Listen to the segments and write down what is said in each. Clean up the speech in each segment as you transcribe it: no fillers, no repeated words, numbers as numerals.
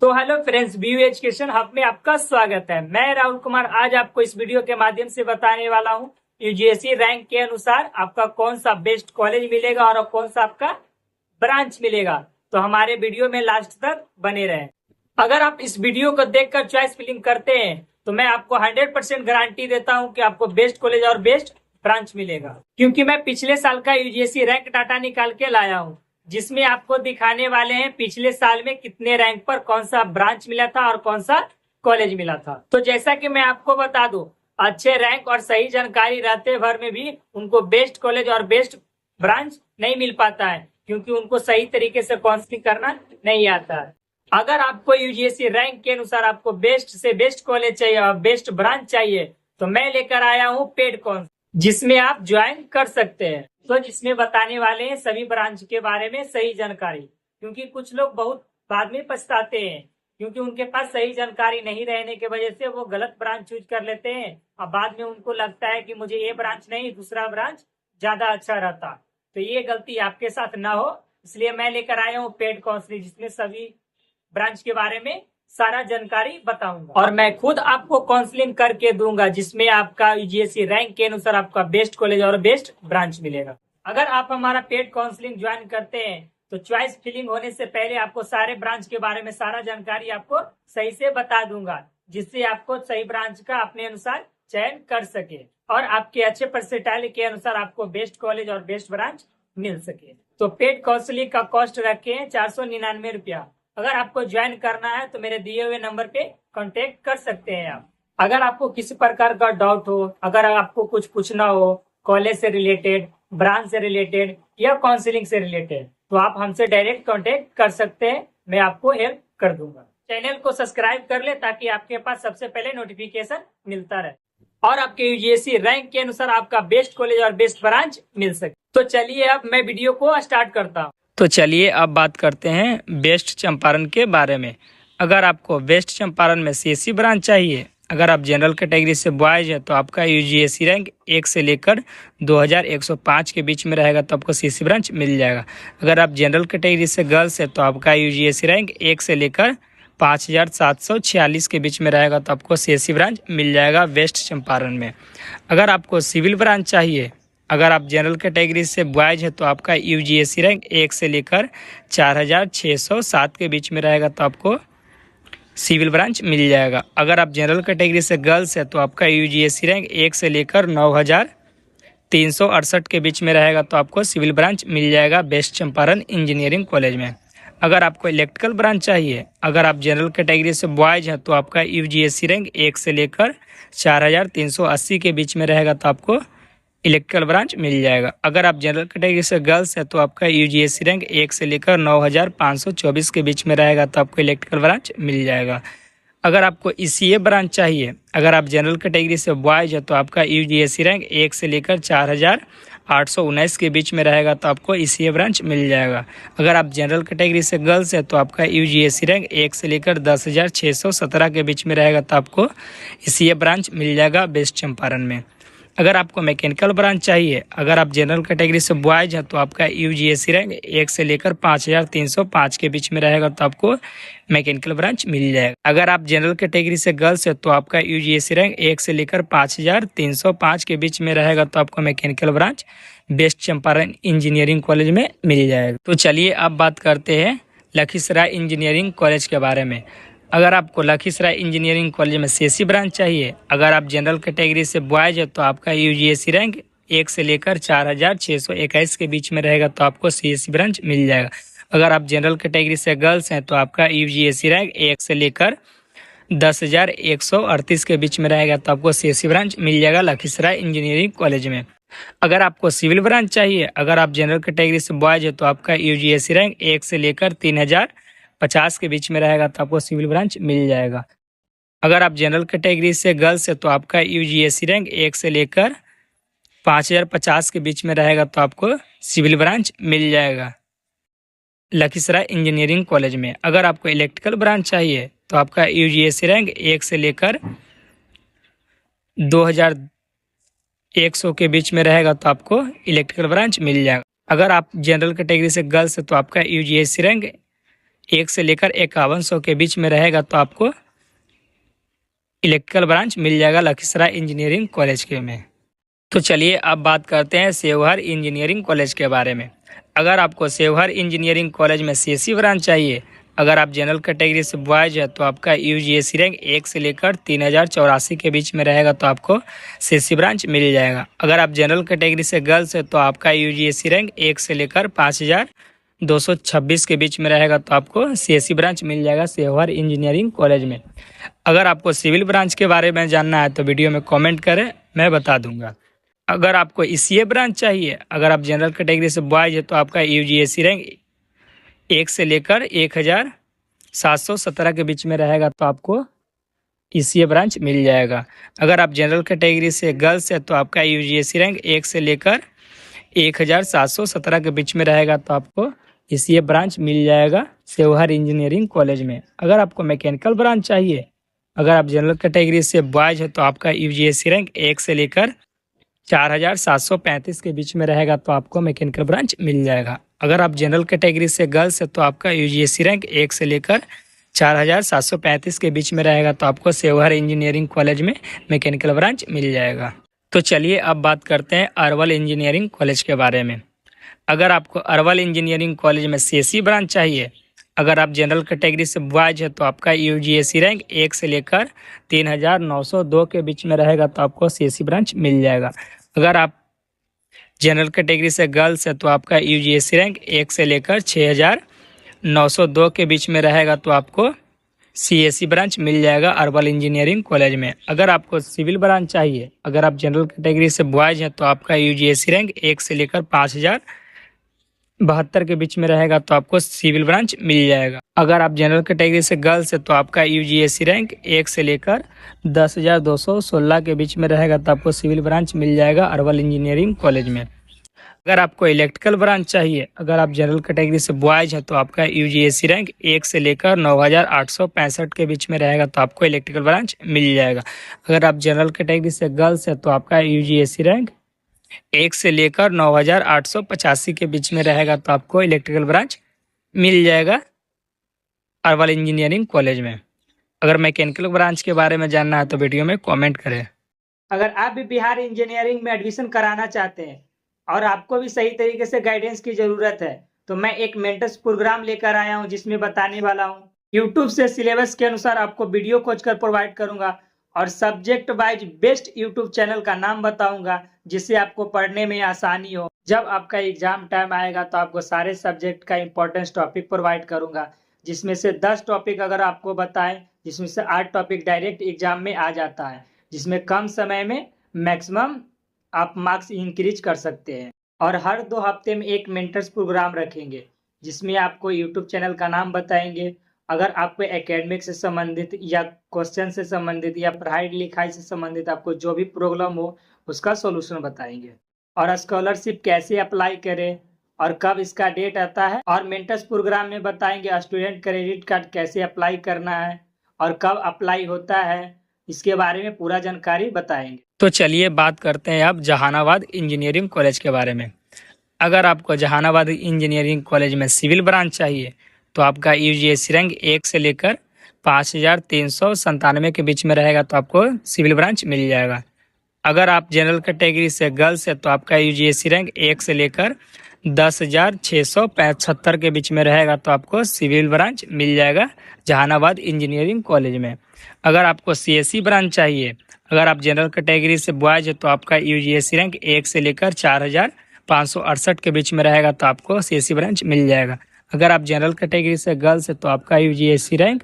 तो hello friends, view education hub में आपका स्वागत है। मैं राहुल कुमार आज आपको इस वीडियो के माध्यम से बताने वाला हूं यूजीसी रैंक के अनुसार आपका कौन सा बेस्ट कॉलेज मिलेगा और कौन सा आपका ब्रांच मिलेगा। तो हमारे वीडियो में लास्ट तक बने रहें। अगर आप इस वीडियो को देखकर चॉइस फिलिंग करते हैं तो मैं आपको 100% गारंटी देता हूं कि आपको बेस्ट कॉलेज और बेस्ट ब्रांच मिलेगा, क्योंकि मैं पिछले साल का यूजीसी रैंक डाटा निकाल के लाया हूं, जिसमें आपको दिखाने वाले हैं पिछले साल में कितने रैंक पर कौन सा ब्रांच मिला था और कौन सा कॉलेज मिला था। तो जैसा कि मैं आपको बता दूं, अच्छे रैंक और सही जानकारी रहते भर में भी उनको बेस्ट कॉलेज और बेस्ट ब्रांच नहीं मिल पाता है, क्योंकि उनको सही तरीके से काउंसलिंग करना नहीं आता है। अगर आपको यूजीसी रैंक के अनुसार आपको बेस्ट से बेस्ट कॉलेज चाहिए और बेस्ट ब्रांच चाहिए तो मैं लेकर आया हूँ पेड काउंसलिंग, जिसमें आप ज्वाइन कर सकते हैं। तो जिसमें बताने वाले हैं सभी ब्रांच के बारे में सही जानकारी, क्योंकि कुछ लोग बहुत बाद में पछताते हैं, क्योंकि उनके पास सही जानकारी नहीं रहने की वजह से वो गलत ब्रांच चूज कर लेते हैं और बाद में उनको लगता है कि मुझे ये ब्रांच नहीं दूसरा ब्रांच ज्यादा अच्छा रहता। तो ये गलती आपके साथ ना हो, इसलिए मैं लेकर आया हूँ पेड काउंसलिंग, जिसमें सभी ब्रांच के बारे में सारा जानकारी बताऊंगा और मैं खुद आपको काउंसलिंग करके दूंगा, जिसमें आपका यूजीसी रैंक के अनुसार आपका बेस्ट कॉलेज और बेस्ट ब्रांच मिलेगा। अगर आप हमारा पेड काउंसलिंग ज्वाइन करते हैं तो चॉइस फिलिंग होने से पहले आपको सारे ब्रांच के बारे में सारा जानकारी आपको सही से बता दूंगा, जिससे आपको सही ब्रांच का अपने अनुसार चयन कर सके और आपके अच्छे परसेंटाइल के अनुसार आपको बेस्ट कॉलेज और बेस्ट ब्रांच मिल सके। तो पेड काउंसलिंग का कॉस्ट रखे हैं 499 रुपया। अगर आपको ज्वाइन करना है तो मेरे दिए हुए नंबर पे कांटेक्ट कर सकते हैं आप। अगर आपको किसी प्रकार का डाउट हो, अगर आपको कुछ पूछना हो कॉलेज से रिलेटेड, ब्रांच से रिलेटेड या काउंसलिंग से रिलेटेड, तो आप हमसे डायरेक्ट कांटेक्ट कर सकते हैं, मैं आपको हेल्प कर दूंगा। चैनल को सब्सक्राइब कर ले ताकि आपके पास सबसे पहले नोटिफिकेशन मिलता रहे और आपके यूजीसी रैंक के अनुसार आपका बेस्ट कॉलेज और बेस्ट ब्रांच मिल सके। तो चलिए अब मैं वीडियो को स्टार्ट करता हूँ। तो चलिए अब बात करते हैं बेस्ट चंपारण के बारे में। अगर आपको बेस्ट चंपारण में सीएससी ब्रांच चाहिए, अगर आप जनरल कैटेगरी से बॉयज है तो आपका यूजीसी रैंक 1 से लेकर 2105 के बीच में रहेगा तो आपको सीएससी ब्रांच मिल जाएगा। अगर आप जनरल कैटेगरी से गर्ल्स है तो आपका यूजीसी रैंक 1 से लेकर 5746 के बीच में रहेगा तो आपको सीएससी ब्रांच मिल जाएगा वेस्ट चंपारण में। अगर आपको सिविल ब्रांच चाहिए, अगर आप जनरल कैटेगरी से बॉयज है तो आपका यूजीसी रैंक 1 से लेकर 4607 के बीच में रहेगा तो आपको सिविल ब्रांच मिल जाएगा। अगर आप जनरल कैटेगरी से गर्ल्स है तो आपका यूजीसी रैंक 1 से लेकर 9368 के बीच में रहेगा तो आपको सिविल ब्रांच मिल जाएगा बेस्ट चंपारण इंजीनियरिंग कॉलेज में। अगर आपको इलेक्ट्रिकल ब्रांच चाहिए, अगर आप जनरल कैटेगरी से बॉयज हैं तो आपका यूजीसी रैंक 1 से लेकर 4380 के बीच में रहेगा तो आपको इलेक्ट्रिकल ब्रांच मिल जाएगा। अगर आप जनरल कैटेगरी से गर्ल्स है तो आपका यूजीसी रैंक 1 से लेकर 9524 के बीच में रहेगा तो आपको इलेक्ट्रिकल ब्रांच मिल जाएगा। अगर आपको ईसीए ब्रांच चाहिए, अगर आप जनरल कैटेगरी से बॉयज है तो आपका यूजीसी रैंक 1 से लेकर 4819 के बीच में रहेगा तो आपको ईसीए ब्रांच मिल जाएगा। अगर आप जनरल कैटेगरी से गर्ल्स है तो आपका यूजीसी रैंक 1 से लेकर 10617 के बीच में रहेगा तो आपको ईसीए ब्रांच मिल जाएगा बेस्ट चंपारण में। अगर आपको मैकेनिकल ब्रांच चाहिए, अगर आप जनरल कैटेगरी से बॉयज हैं तो आपका यूजीसी रैंक 1 से लेकर 5305 के बीच में रहेगा तो आपको मैकेनिकल ब्रांच मिल जाएगा। अगर आप जनरल कैटेगरी से गर्ल्स है तो आपका यूजीसी रैंक 1 से लेकर 5305 के बीच में रहेगा तो आपको mechanical branch best Champaran engineering college में मिल जाएगा। तो चलिए अब बात करते हैं लखीसराय इंजीनियरिंग कॉलेज के बारे में। अगर आपको लखीसराय इंजीनियरिंग कॉलेज में सीएससी ब्रांच चाहिए, अगर आप जनरल कैटेगरी से बॉयज है तो आपका यूजीसी रैंक 1 से लेकर 4621 के बीच में रहेगा तो आपको सीएससी ब्रांच मिल जाएगा। अगर आप जनरल कैटेगरी से गर्ल्स हैं तो आपका यूजीसी रैंक 1 से लेकर 10138 के बीच में रहेगा तो आपको सीएससी ब्रांच मिल जाएगा लखीसराय इंजीनियरिंग कॉलेज में। अगर आपको सिविल ब्रांच चाहिए, अगर आप जनरल कैटेगरी से बॉयज है तो आपका यूजीसी रैंक 1 से लेकर 3050 के बीच में रहेगा तो आपको सिविल ब्रांच मिल जाएगा। अगर आप जनरल कैटेगरी से गर्ल्स है तो आपका यूजीसी रैंक 1 से लेकर 5050 के बीच में रहेगा तो आपको सिविल ब्रांच मिल जाएगा लखीसराय इंजीनियरिंग कॉलेज में। अगर आपको इलेक्ट्रिकल ब्रांच चाहिए तो आपका यूजीसी रैंक 1 से लेकर 2100 के बीच में रहेगा तो आपको इलेक्ट्रिकल ब्रांच मिल जाएगा। अगर आप जनरल कैटेगरी से गर्ल्स है तो आपका यूजीसी रैंक 1 से लेकर 5100 के बीच में रहेगा तो आपको इलेक्ट्रिकल ब्रांच मिल जाएगा लखीसराय इंजीनियरिंग कॉलेज के में। तो चलिए अब बात करते हैं सेवहर इंजीनियरिंग कॉलेज के बारे में। अगर आपको सेवहर इंजीनियरिंग कॉलेज में सीएससी ब्रांच चाहिए, अगर आप जनरल कैटेगरी से बॉयज है तो आपका यूजीएसी रैंक 1 से लेकर 3084 के बीच में रहेगा तो आपको सीएससी ब्रांच मिल जाएगा। अगर आप जनरल कैटेगरी से गर्ल्स है तो आपका यूजीएसी रैंक 1 से लेकर 5226 के बीच में रहेगा तो आपको सीएससी ब्रांच मिल जाएगा सेवहर इंजीनियरिंग कॉलेज में। अगर आपको सिविल ब्रांच के बारे में जानना है तो वीडियो में कॉमेंट करें, मैं बता दूंगा। अगर आपको ईसीए ब्रांच चाहिए, अगर आप जनरल कैटेगरी से बॉयज है तो आपका यूजीएसी रैंक 1 से लेकर 1717 के बीच में रहेगा तो आपको ईसीए ब्रांच मिल जाएगा। अगर आप जनरल कैटेगरी से गर्ल्स है तो आपका यूजीएसी रैंक 1 से लेकर 1717 के बीच में रहेगा तो आपको ईसीए ब्रांच मिल जाएगा सेवहर इंजीनियरिंग कॉलेज में। अगर आपको मैकेनिकल ब्रांच चाहिए, अगर आप जनरल कैटेगरी से बॉयज है तो आपका यूजीएसी रैंक 1 से लेकर 4735 के बीच में रहेगा तो आपको मैकेनिकल ब्रांच मिल जाएगा। अगर आप जनरल कैटेगरी से गर्ल्स है तो आपका यूजीएसी रैंक 1 से लेकर 4735 के बीच में रहेगा तो आपको सेवहर इंजीनियरिंग कॉलेज में मैकेनिकल ब्रांच मिल जाएगा। तो चलिए अब बात करते हैं अरवल इंजीनियरिंग कॉलेज के बारे में। अगर आपको अरवल इंजीनियरिंग कॉलेज में सीएससी ब्रांच चाहिए, अगर आप जनरल कैटेगरी से बॉयज है तो आपका यूजीएसी रैंक 1 से लेकर 3902 के बीच में रहेगा तो आपको सीएससी ब्रांच मिल जाएगा। अगर आप जनरल कैटेगरी से गर्ल्स है तो आपका यूजीएसी रैंक 1 से लेकर 6902 के बीच में रहेगा तो आपको सीएससी ब्रांच मिल जाएगा अरवल इंजीनियरिंग कॉलेज में। अगर आपको सिविल ब्रांच चाहिए, अगर आप जनरल कैटेगरी से बॉयज हैं तो आपका यूजीएसी रैंक 1 से लेकर 5072 के बीच में रहेगा तो आपको सिविल ब्रांच मिल जाएगा। अगर आप जनरल कैटेगरी से गर्ल्स है तो आपका यूजीएसी रैंक 1 से लेकर 10216 के बीच में रहेगा तो आपको सिविल ब्रांच मिल जाएगा अरवल इंजीनियरिंग कॉलेज में। अगर आपको इलेक्ट्रिकल ब्रांच चाहिए, अगर आप जनरल कैटेगरी से बॉयज है तो आपका यूजीएसी रैंक 1 से लेकर 9865 के बीच में रहेगा तो आपको इलेक्ट्रिकल ब्रांच मिल जाएगा। अगर आप जनरल कैटेगरी से गर्ल्स है तो आपका यूजीएसी रैंक 1 से लेकर 9885 के बीच में रहेगा तो आपको इलेक्ट्रिकल ब्रांच मिल जाएगा अरवल इंजीनियरिंग कॉलेज में। अगर मैकेनिकल ब्रांच के बारे में जानना है तो वीडियो में कमेंट करें। अगर आप भी बिहार इंजीनियरिंग में एडमिशन कराना चाहते हैं और आपको भी सही तरीके से गाइडेंस की जरूरत है तो मैं एक मेंटर्स प्रोग्राम लेकर आया हूं, जिसमें बताने वाला हूं यूट्यूब से सिलेबस के अनुसार आपको वीडियो खोजकर प्रोवाइड करूंगा और subject wise best YouTube channel का नाम बताऊंगा, जिससे आपको पढ़ने में आसानी हो। जब आपका एग्जाम टाइम आएगा तो आपको सारे सब्जेक्ट का इंपॉर्टेंस टॉपिक प्रोवाइड करूंगा, जिसमें से 10 टॉपिक अगर आपको बताएं, जिसमें से 8 टॉपिक डायरेक्ट एग्जाम में आ जाता है, जिसमें कम समय में मैक्सिमम आप मार्क्स इंक्रीज कर सकते हैं। और हर 2 हफ्ते में एक मेंटर्स प्रोग्राम रखेंगे, जिसमें आपको यूट्यूब चैनल का नाम बताएंगे। अगर आपको एकेडमिक से संबंधित या क्वेश्चन से संबंधित या पढ़ाई लिखाई से संबंधित आपको जो भी प्रॉब्लम हो उसका सॉल्यूशन बताएंगे। और स्कॉलरशिप कैसे अप्लाई करें और कब इसका डेट आता है, और मेंटर्स प्रोग्राम में बताएंगे स्टूडेंट क्रेडिट कार्ड कैसे अप्लाई करना है और कब अप्लाई होता है, इसके बारे में पूरा जानकारी बताएंगे। तो चलिए बात करते हैं अब जहानाबाद इंजीनियरिंग कॉलेज के बारे में। अगर आपको जहानाबाद इंजीनियरिंग कॉलेज में सिविल ब्रांच चाहिए तो आपका यूजीएसी रैंक 1 से लेकर 5397 के बीच में रहेगा तो आपको सिविल ब्रांच मिल जाएगा। अगर आप जनरल कैटेगरी से गर्ल्स है तो आपका यूजीएसी रैंक 1 से लेकर 10,675 के बीच में रहेगा तो आपको सिविल ब्रांच मिल जाएगा जहानाबाद इंजीनियरिंग कॉलेज में। अगर आपको सीएससी ब्रांच चाहिए, अगर आप जनरल कैटेगरी से बॉयज है तो आपका यूजीएसी रैंक 1 से लेकर 4568 के बीच में रहेगा तो आपको सीएससी ब्रांच मिल जाएगा। अगर आप जनरल कैटेगरी से गर्ल्स है तो आपका यूजीएसी रैंक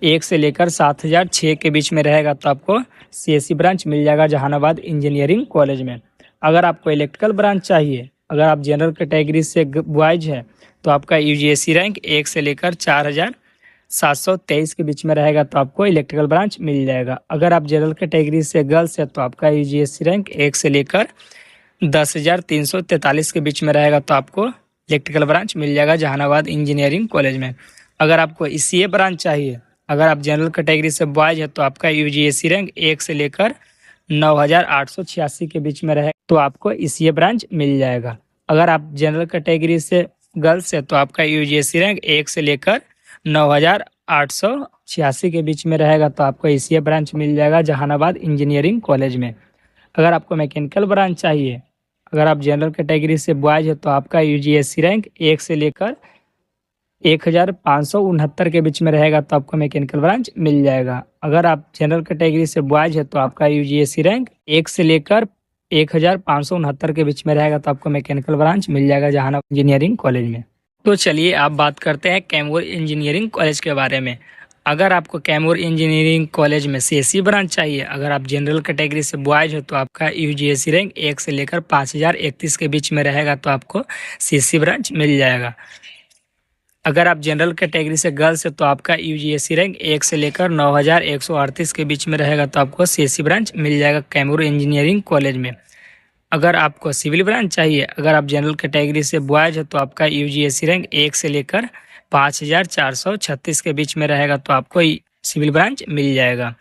1 से लेकर 7006 के बीच में रहेगा तो आपको सीएससी ब्रांच मिल जाएगा जहानाबाद इंजीनियरिंग कॉलेज में। अगर आपको इलेक्ट्रिकल ब्रांच चाहिए, अगर आप जनरल कैटेगरी से बॉयज है तो आपका यूजीएसी रैंक 1 से लेकर 4723 के बीच में रहेगा तो आपको इलेक्ट्रिकल ब्रांच मिल जाएगा। अगर आप जनरल कैटेगरी से गर्ल्स है तो आपका यूजीएसी रैंक 1 से लेकर 10,343 के बीच में रहेगा तो आपको इलेक्ट्रिकल ब्रांच मिल जाएगा जहानाबाद इंजीनियरिंग कॉलेज में। अगर आपको ईसीए ब्रांच चाहिए, अगर आप जनरल कैटेगरी से बॉयज है तो आपका यूजीएसी रैंक 1 से लेकर 9886 के बीच में रहे तो आपको ईसीए ब्रांच मिल जाएगा। अगर आप जनरल कैटेगरी से गर्ल्स है तो आपका यूजीएसी रैंक 1 से लेकर 9,886 के बीच में रहेगा तो आपको ईसीए ब्रांच मिल जाएगा जहानाबाद इंजीनियरिंग कॉलेज में। अगर आपको मैकेनिकल ब्रांच चाहिए, अगर आप जनरल कैटेगरी से बॉयज है तो आपका यूजीएससी रैंक 1 से लेकर 1,569 के बीच में रहेगा तो आपको मैकेनिकल ब्रांच मिल जाएगा। अगर आप जनरल कैटेगरी से बॉयज है तो आपका यूजीएससी रैंक 1 से लेकर 1,569 के बीच में रहेगा तो आपको मैकेनिकल ब्रांच मिल जाएगा जहानाबाद इंजीनियरिंग कॉलेज में। तो चलिए आप बात करते हैं कैमूर इंजीनियरिंग कॉलेज के बारे में। अगर आपको कैमूर इंजीनियरिंग कॉलेज में सीएससी ब्रांच चाहिए, अगर आप जनरल कैटेगरी से बॉयज हो तो आपका यूजीएससी रैंक 1 से लेकर 5,031 के बीच में रहेगा तो आपको सीएससी ब्रांच मिल जाएगा। अगर आप जनरल कैटेगरी से गर्ल्स है तो आपका यूजीएससी रैंक 1 से लेकर 9,138 के बीच में रहेगा तो आपको सीएससी ब्रांच मिल जाएगा कैमूर इंजीनियरिंग कॉलेज में। अगर आपको सिविल ब्रांच चाहिए, अगर आप जनरल कैटेगरी से बॉयज है तो आपका यूजीएससी रैंक 1 से लेकर 5,436 के बीच में रहेगा तो आपको सिविल ब्रांच मिल जाएगा।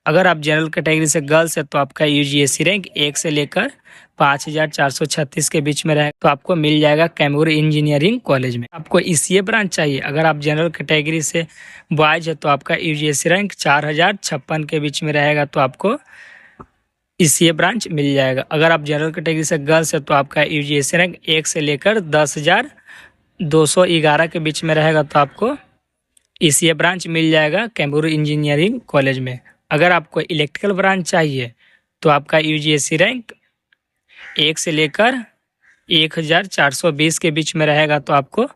अगर आप जनरल कैटेगरी से गर्ल्स है तो आपका यूजीएससी रैंक 1 से लेकर 5,436 के बीच में रहेगा तो आपको मिल जाएगा कैमूर इंजीनियरिंग कॉलेज में। आपको ईसीए ब्रांच चाहिए, अगर आप जनरल कैटेगरी से बॉयज है तो आपका यूजीएससी रैंक 4,056 के बीच में रहेगा तो आपको ईसीए ब्रांच मिल जाएगा। अगर आप जनरल कैटेगरी से गर्ल्स है तो आपका यूजीएससी रैंक 1 से लेकर 10,211 के बीच में रहेगा तो आपको ईसीए ब्रांच मिल जाएगा कैमूर इंजीनियरिंग कॉलेज में। अगर आपको इलेक्ट्रिकल ब्रांच चाहिए तो आपका यूजीएससी रैंक 1 से लेकर 1,420 के बीच में रहेगा तो आपको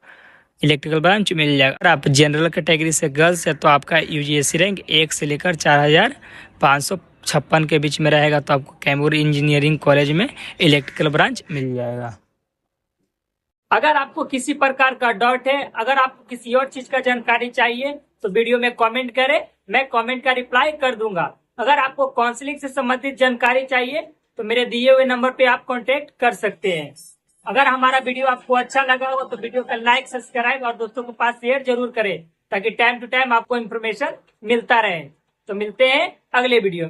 इलेक्ट्रिकल ब्रांच मिल जाएगा। अगर आप जनरल कैटेगरी से गर्ल्स है तो आपका यूजीएससी रैंक 1 से लेकर 4,556 के बीच में रहेगा तो आपको कैमूर इंजीनियरिंग कॉलेज में इलेक्ट्रिकल ब्रांच मिल जाएगा। अगर आपको किसी प्रकार का डाउट है, अगर आपको किसी और चीज का जानकारी चाहिए तो वीडियो में कमेंट करें, मैं कमेंट का रिप्लाई कर दूंगा। अगर आपको काउंसलिंग से संबंधित जानकारी चाहिए तो मेरे दिए हुए नंबर पे आप कांटेक्ट कर सकते हैं। अगर हमारा वीडियो आपको अच्छा लगा हो तो वीडियो का लाइक, सब्सक्राइब और दोस्तों के पास शेयर जरूर करें ताकि टाइम टू टाइम आपको इन्फॉर्मेशन मिलता रहे। तो मिलते हैं अगले वीडियो।